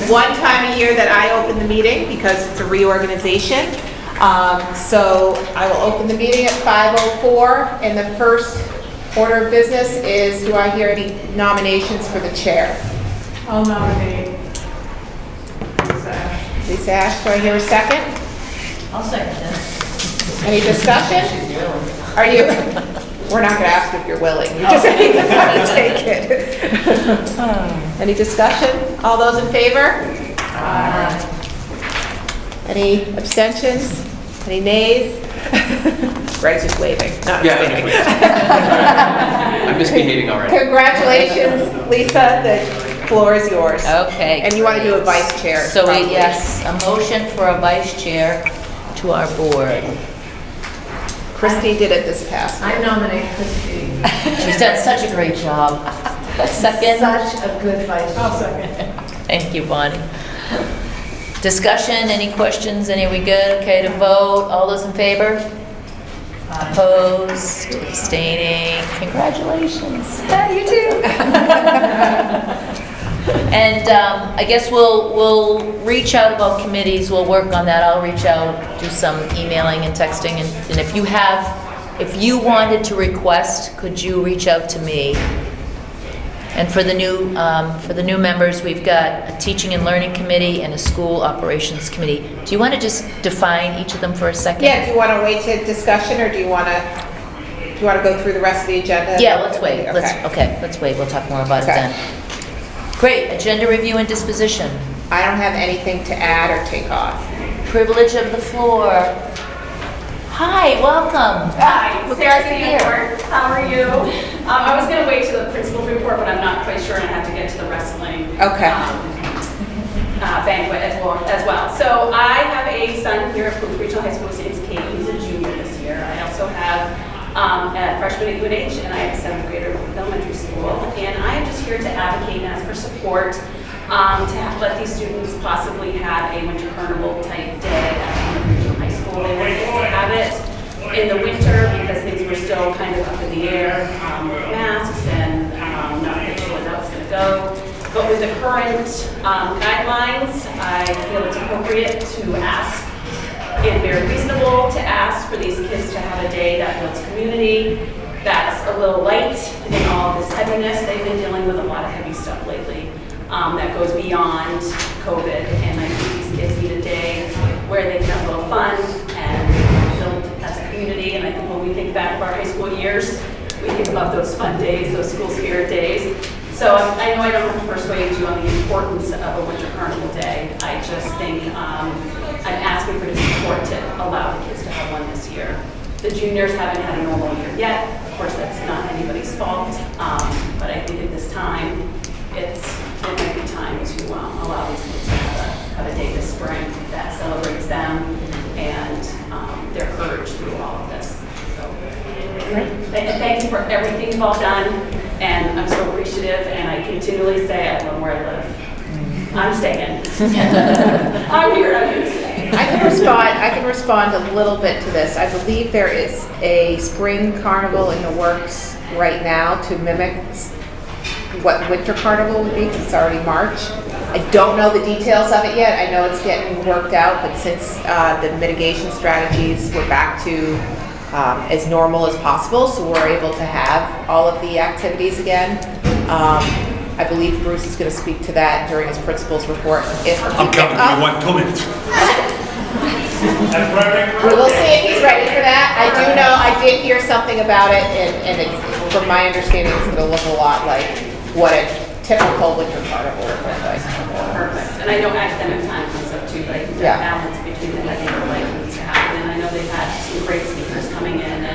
one time a year that I open the meeting because it's a reorganization. So I will open the meeting at 5:04, and the first order of business is, do I hear any nominations for the chair? I'll nominate Lisa Ash. Lisa Ash, do I hear a second? I'll second it. Any discussion? Are you, we're not gonna ask if you're willing, you just need to take it. Any discussion? All those in favor? Any abstentions? Any nays? Greg's just waving. No, Yeah, just kidding. I'm misbehaving already. Congratulations, Lisa, the floor is yours. Okay. And you want to do a vice chair. So probably. yes, a motion for a vice chair to our board. Christy did it this past. I nominate Christie. She's done such a great job. Second? Such a good vice. I'll second. Thank you, Bonnie. Discussion, any questions, any, we good? Okay to vote, all those in favor? Opposed, abstaining, congratulations. Yeah, you too. And I guess we'll reach out about committees, we'll work on that, I'll reach out, do some emailing and texting, and if you wanted to request, could you reach out to me? And for the new members, we've got a teaching and learning committee and a school operations committee. Do you want to just define each of them for a second? Yeah, do you want to wait to discussion, or do you want to go through the rest of the agenda? Yeah, let's wait. Okay. Let's wait. We'll talk more about it Okay. then. Great. Agenda review and disposition. I don't have anything to add or take off. Privilege of the floor. Hi, welcome. Hi, We're Sarah glad you're here. Sanford. How are you? I was going to wait to the principal's report, but I'm not quite sure, and I have to get to the wrestling Okay. banquet as well. So I have a son here at Plymouth Regional High School. His name's Kate. He's a junior this year. I also have a freshman at UNH, and I have a 7th grader at elementary school. And I am just here to advocate and ask for support to let these students possibly have a winter carnival type day at Plymouth Regional High School. They weren't able to have it in the winter because things were still kind of up in the air with masks and not quite sure how it's going to go. But with the current guidelines, I feel it's appropriate to ask and very reasonable to ask for these kids to have a day that builds community, that's a little light in all this heaviness. They've been dealing with a lot of heavy stuff lately that goes beyond COVID, and I think these kids need a day where they can have a little fun and build as a community. And I think when we think back of our high school years, we think about those fun days, those school spirit days. So I know I don't have to persuade you on the importance of a winter carnival day. I just think I'm asking for the support to allow the kids to have one this year. The juniors haven't had a normal year yet. Of course, that's not anybody's fault. But I think at this time, it might be time to allow these kids to have a day this spring that celebrates them and their courage through all of this. So, thank you for everything you've all done, and I'm so appreciative. And I continually say I love where I live. I'm staying. I'm here to stay. I can respond a little bit to this. I believe there is a spring carnival in the works right now to mimic what winter carnival would be, because it's already March. I don't know the details of it yet. I know it's getting worked out, but since the mitigation strategies, we're back to as normal as possible, so we're able to have all of the activities again. I believe Bruce is going to speak to that during his principal's report. I'm coming, you want 2 minutes. We will see if he's ready for that. I do know, I did hear something about it, and it's, from my understanding, it's going to look a lot like what a typical winter carnival would look like. Perfect. And I know academic time comes up too, but I think the balance between the heavy and the light needs to happen. And I know they've had some great speakers coming in,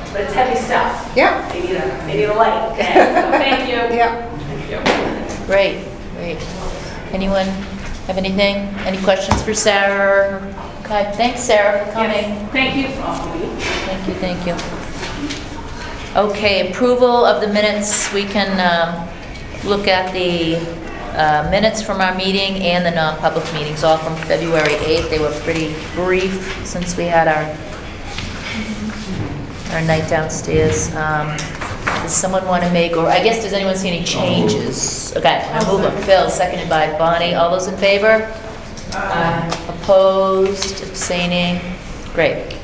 but it's heavy stuff. Yeah. They need a light. And so thank you. Yeah. Thank you. Great. Anyone have anything? Any questions for Sarah? Okay, thanks Sarah for coming. Yes. Thank you for all of you. Thank you. Okay, approval of the minutes. We can look at the minutes from our meeting and the non-public meetings, all from February 8th. They were pretty brief since we had our night downstairs. Does someone want to make, or I guess, does anyone see any changes? Okay, I'll move them. Phil, seconded by Bonnie. All those in favor? Opposed, abstaining? Great.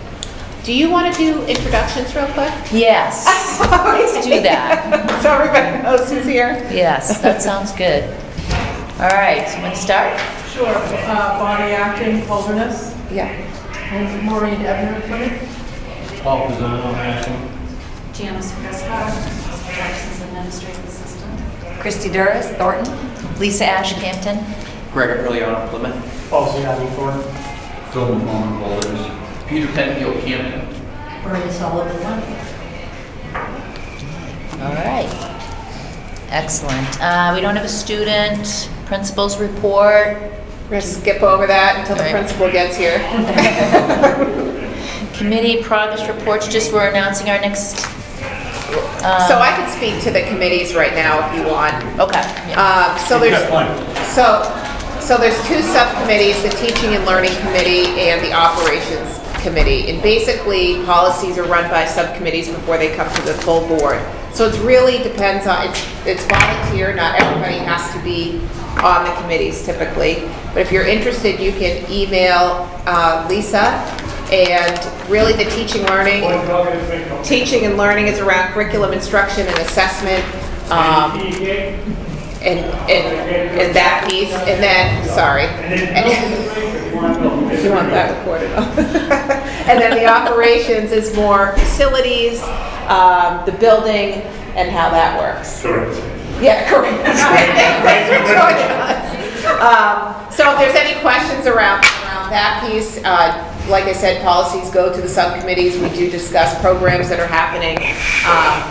Do you want to do introductions real quick? Yes, let's do that. So everybody knows who's here? Yes, that sounds good. All right, so you want to start? Sure. Bonnie Acton, Holderness. Yeah. And Maureen Ebner, Plymouth. Paul Pizzano, Ashland. Janice Prescott, Taxes Administrative Assistant. Christy Duras, Thornton. Lisa Ash, Campton. Greg Earliano, Plymouth. Paul Ciani, Thornton. Phil McCormick, Holders. Peter Penfield, Camden. Bernie Sullivan, All right. Excellent. We don't have a student principal's report. We're going to skip over that until the All right. principal gets here. Committee progress reports, just we're announcing our next. So I can speak to the committees right now if you want. Okay. Yeah. So You've there's, got plenty. so there's two subcommittees, the Teaching and Learning Committee and the Operations Committee. And basically, policies are run by subcommittees before they come to the full board. So it really depends on, it's volunteer, not everybody has to be on the committees typically. But if you're interested, you can email Lisa. And really the teaching and learning is around curriculum instruction and assessment, and that piece, and then, sorry. You want that recorded. And then the operations is more facilities, the building, and how that works. Correct. Yeah, correct. Thanks for joining us. So if there's any questions around that piece, like I said, policies go to the subcommittees. We do discuss programs that are happening,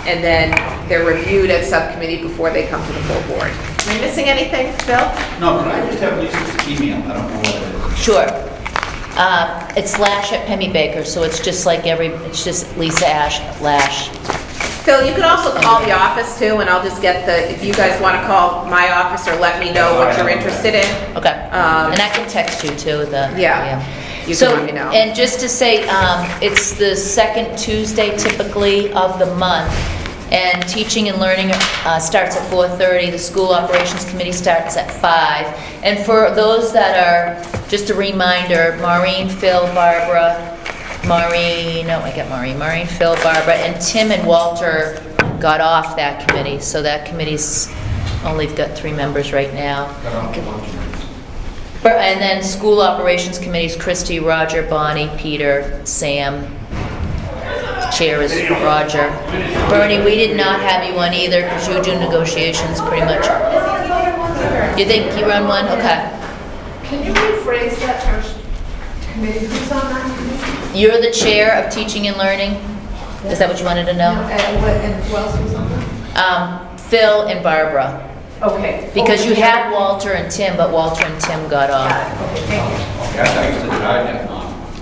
and then they're reviewed at subcommittee before they come to the full board. Am I missing anything, Phil? No, can I just have Lisa's email? I don't know what it is. Sure. It's Lash@PemmyBaker, so it's just like it's just Lisa Ash, Lash. Phil, you can also call the office too, and I'll just get if you guys want to call my office or let me know what you're interested in. Okay. And I can text you too, Yeah. You So, can let me know. and just to say, it's the second Tuesday typically of the month, and teaching and learning starts at 4:30. The school operations committee starts at 5. And for those that are, just a reminder, Maureen, Phil, Barbara, Maureen, Phil, Barbara, and Tim and Walter got off that committee, so that committee's only got 3 members right now. And then school operations committees, Christy, Roger, Bonnie, Peter, Sam. Chair is Roger. Bernie, we did not have you on either because you do negotiations pretty much. You think you run one? Okay. Can you rephrase that first committee? Who's on that committee? You're the chair of teaching and learning? Is that what you wanted to know? And who else was on that? Phil and Barbara. Okay. Because you had Walter and Tim, but Walter and Tim got off. Okay, thank you. Yeah, thanks to the guy.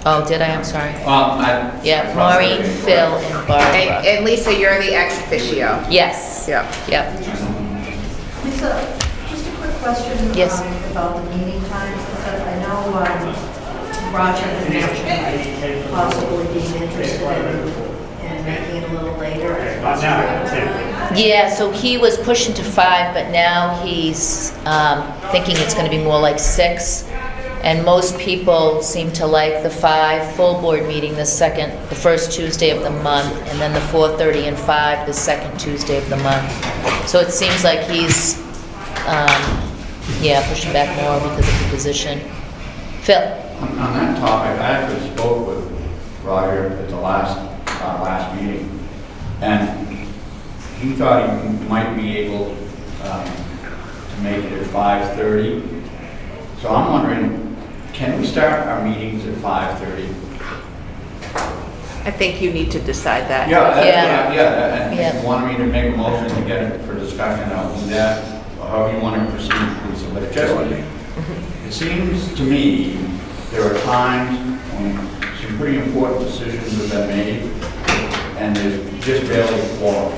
Oh, did I? I'm sorry. I. Yeah, Maureen, Phil, and Barbara. And Lisa, you're the ex officio. Yes. Yeah. Yep. Lisa, just a quick question. Yes. About the meeting times. I know Roger had mentioned possibly being interested in making it a little later. Not now, Tim. Yeah, so he was pushing to 5, but now he's thinking it's going to be more like 6. And most people seem to like the 5 full board meeting the first Tuesday of the month, and then the 4:30 and 5 the second Tuesday of the month. So it seems like he's, pushing back more because of the position. Phil? On that topic, I actually spoke with Roger at the last meeting, and he thought he might be able to make it at 5:30. So I'm wondering, can we start our meetings at 5:30? I think you need to decide that. Yeah, Yeah. and if Yeah. you want me to make a motion to get it for discussion, I'll do that, or however you want to proceed, Lisa. But it seems to me there are times when some pretty important decisions have been made, and there's just barely a quorum.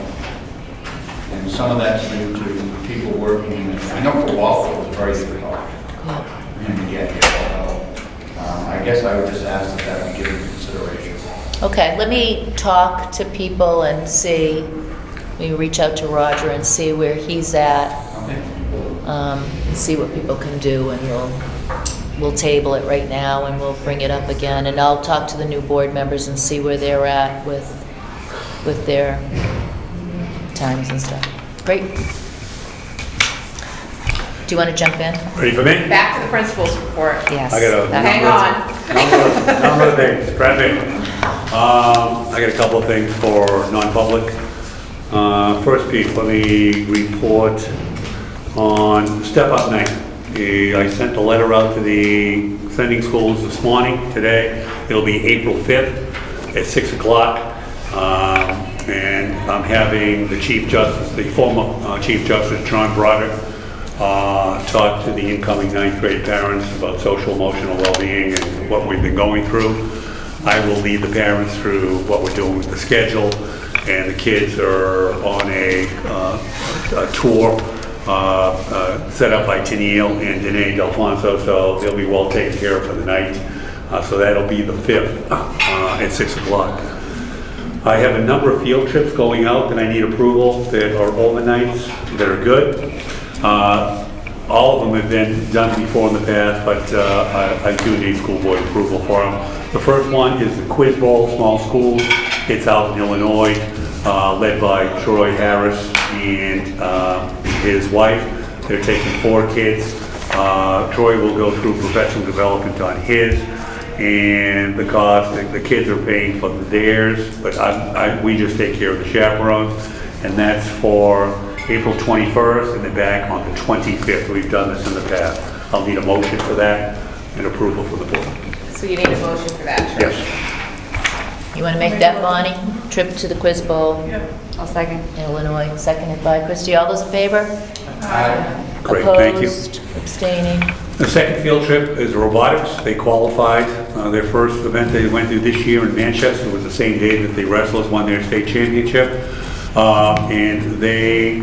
And some of that's due to people working in it. I know for Walter it was very difficult for him to get here. I guess I would just ask that be given consideration. Okay, let me talk to people and see maybe reach out to Roger and see where he's at, Okay. and see what people can do, and we'll table it right now, and we'll bring it up again, and I'll talk to the new board members and see where they're at with their times and stuff. Great. Do you want to jump in? Ready for me? Back to the principal's report. Yes. I got a Hang on. number of things, grab it. I got a couple of things for non-public. First piece, let me report on Step Up Night. I sent a letter out to the sending schools this morning, today. It'll be April 5th at 6 o'clock. And I'm having the Chief Justice, the former Chief Justice, John Broderick, talk to the incoming 9th grade parents about social emotional well-being and what we've been going through. I will lead the parents through what we're doing with the schedule, and the kids are on a tour set up by Tennille and Danae Delfonso, so they'll be well taken care of for the night. So that'll be the 5th at 6 o'clock. I have a number of field trips going out that I need approval that are overnights that are good. All of them have been done before in the past, but I do need school board approval for them. The first one is the Quiz Bowl Small Schools. It's out in Illinois, led by Troy Harris and his wife. They're taking 4 kids. Troy will go through professional development on his, and the cost, the kids are paying for theirs, but we just take care of the chaperones, and that's for April 21st, and they're back on the 25th. We've done this in the past. I'll need a motion for that and approval from the board. So you need a motion for that, Trish? Yes. You want to make that, Bonnie? Trip to the Quiz Bowl, I'll second. Illinois, seconded by Christie. All those in favor? Great, thank you. Opposed, abstaining. The second field trip is robotics. They qualified. Their first event they went through this year in Manchester was the same day that the wrestlers won their state championship.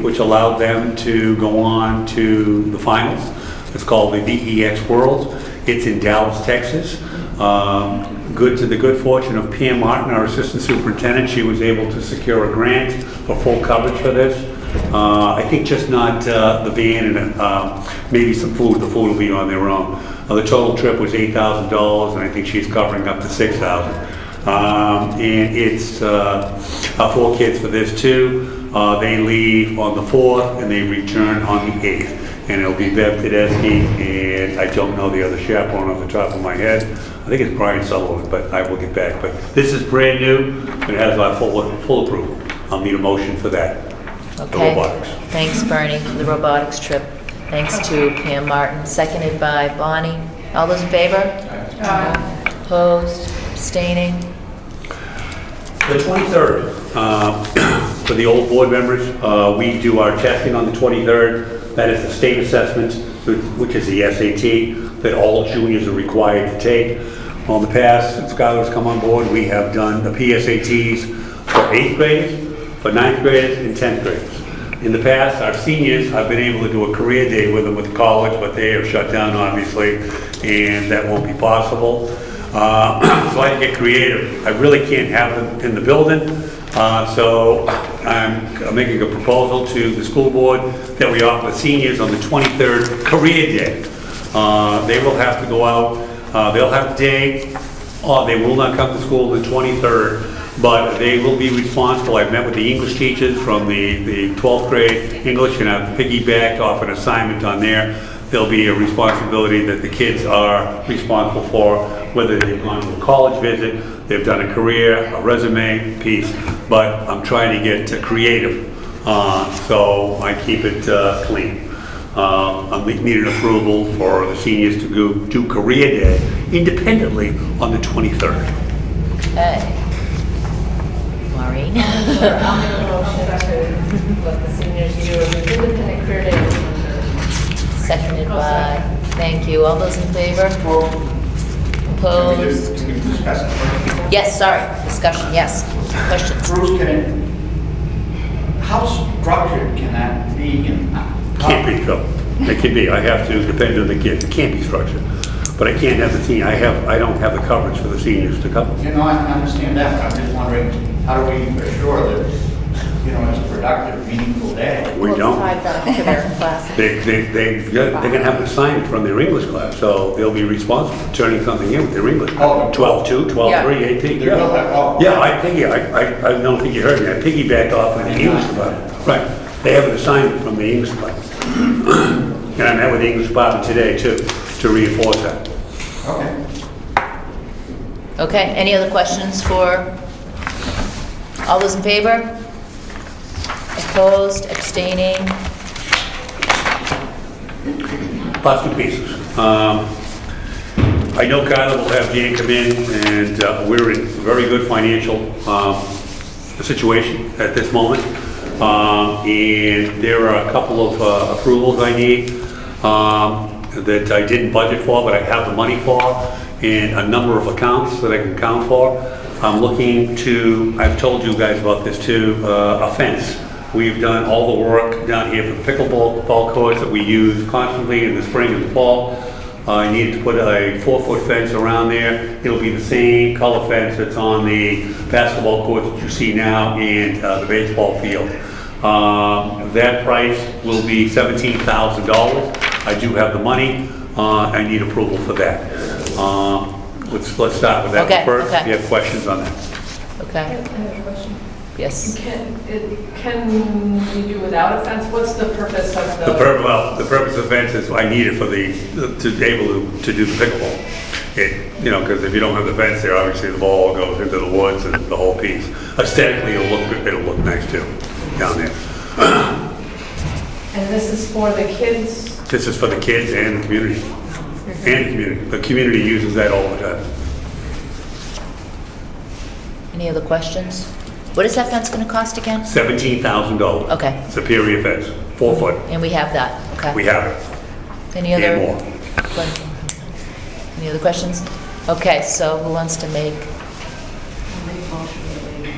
Which allowed them to go on to the finals. It's called the VEX World. It's in Dallas, Texas. To the good fortune of Pam Martin, our assistant superintendent, she was able to secure a grant for full coverage for this. I think just not the van and maybe some food. The food will be on their own. The total trip was $8,000, and I think she's covering up to $6,000. And it's 4 kids for this too. They leave on the 4th and they return on the 8th. And it'll be Bev Tedeschi, and I don't know the other chaperone off the top of my head. I think it's Brian Sullivan, but I will get back. But this is brand new. It has our full approval. I'll need a motion for that. Okay. The robotics. Thanks, Bernie, for the robotics trip. Thanks to Pam Martin, seconded by Bonnie. All those in favor? Opposed, abstaining. The 23rd, for the old board members, we do our testing on the 23rd. That is the state assessment, which is the SAT, that all juniors are required to take. Well, in the past, since Skylar's come on board, we have done the PSATs for 8th graders, for 9th graders, and 10th graders. In the past, our seniors, I've been able to do a career day with them with college, but they have shut down, obviously, and that won't be possible. So I had to get creative. I really can't have them in the building. So I'm making a proposal to the school board that we offer the seniors on the 23rd career day. They will have to go out, they'll have a day, they will not come to school the 23rd, but they will be responsible. I've met with the English teachers from the 12th grade English, and I've piggybacked off an assignment on there. There'll be a responsibility that the kids are responsible for, whether they've gone to a college visit, they've done a career, a resume piece, but I'm trying to get creative, so I keep it clean. I'm needing approval for the seniors to go do career day independently on the 23rd. Okay. Maureen? I'll make a motion to let the seniors do an independent career day. Seconded by, thank you. All those in favor? Opposed? Can we discuss it first? Yes, sorry, discussion, yes. Questions? Bruce, how structured can that be? Can't be, Phil. It can be. I have to, depend on the kids. It can't be structured. But I can't have the senior, I don't have the coverage for the seniors to cover. You know, I understand that, but I'm just wondering, how do we assure that it's a productive, meaningful day. We don't. Tied back to their classes. They're gonna have an assignment from their English class, so they'll be responsible for turning something in with their English. Oh. 12-2, 12-3, 18. They will have- oh. Yeah, I don't think you heard me. I piggybacked off of the English department. Right. They have an assignment from the English department. And I met with the English department today too, to reinforce that. Okay. Okay, any other questions for, all those in favor? Opposed, abstaining? Last two pieces. I know Carnival will have Dan come in, and we're in a very good financial situation at this moment. And there are a couple of approvals I need that I didn't budget for, but I have the money for, and a number of accounts that I can count for. I'm looking to, I've told you guys about this too, a fence. We've done all the work down here for the pickleball courts that we use constantly in the spring and the fall. I needed to put a 4-foot fence around there. It'll be the same color fence that's on the basketball court that you see now and the baseball field. That price will be $17,000. I do have the money. I need approval for that. Let's start with that Okay, first. okay. If you have questions on that. Okay, I have a question. yes. Can you do without a fence? What's the purpose of the? The purpose of the fence is I need it for to be able to do the pickleball. Because if you don't have the fence there, obviously the ball goes into the woods and the whole piece. Aesthetically, it'll look nice too, down there. And this is for the kids? This is for the kids and the community. And the community. The community uses that all the time. Any other questions? What is that fence gonna cost again? $17,000. Okay. Superior fence, 4 foot. And we have that, okay. We have it. Any other? And more. Any other questions? Okay, so who wants to make? I'll make a motion that we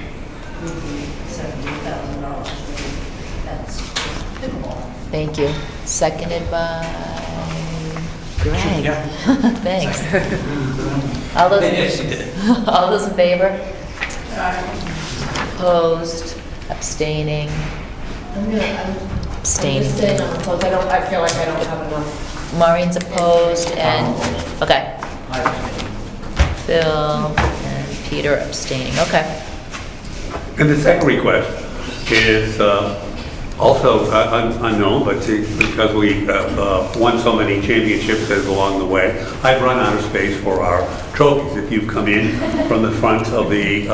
approve the $17,000. That's pickleball. Thank you. Seconded by Greg. Yeah. Thanks. All those, Yes, you did. all those in favor? Opposed, abstaining, I'm abstaining. just saying I'm opposed. I feel like I don't have enough. Maureen's opposed and, okay. Bill and Peter abstaining, okay. And the second request is also unknown, but because we have won so many championships along the way, I've run out of space for our trophies. If you've come in from the front of the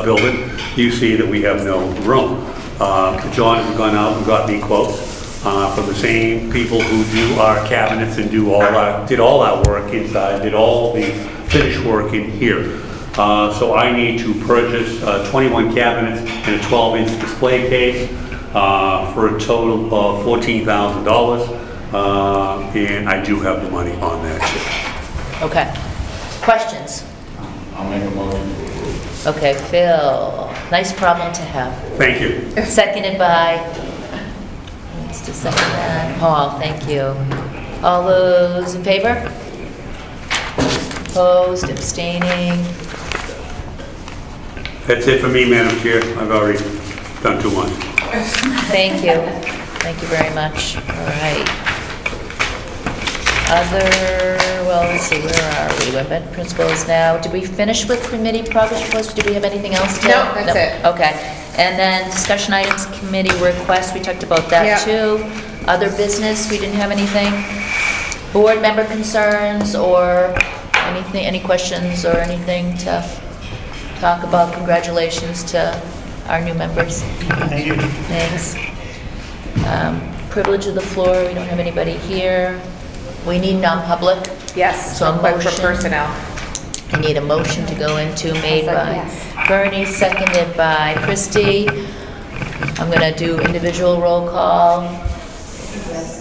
building, you see that we have no room. John has gone out and got me quotes from the same people who do our cabinets and did all our work inside, did all the finish work in here. So I need to purchase 21 cabinets and a 12-inch display case for a total of $14,000, and I do have the money on that too. Okay. Questions? I'll make a motion to approve. Okay, Phil, nice problem to have. Thank you. Seconded by, who wants to second that? Paul, thank you. All those in favor? Opposed, abstaining? That's it for me, Madam Chair. I've already done too much. Thank you. Thank you very much. All right. Well, let's see, where are we? We're at principals now. Did we finish with committee progress reports? Did we have anything else to? No, that's it. Okay. And then discussion items, committee requests, we talked about that Yeah. too. Other business, we didn't have anything. Board member concerns or anything, any questions or anything to talk about? Congratulations to our new members. Thank you. Thanks. Privilege of the floor, we don't have anybody here. We need non-public. Yes, So a but for motion. personnel. I need a motion to go into, made I'll by second, Bernie, seconded by Christie. I'm gonna do individual roll call. Yes.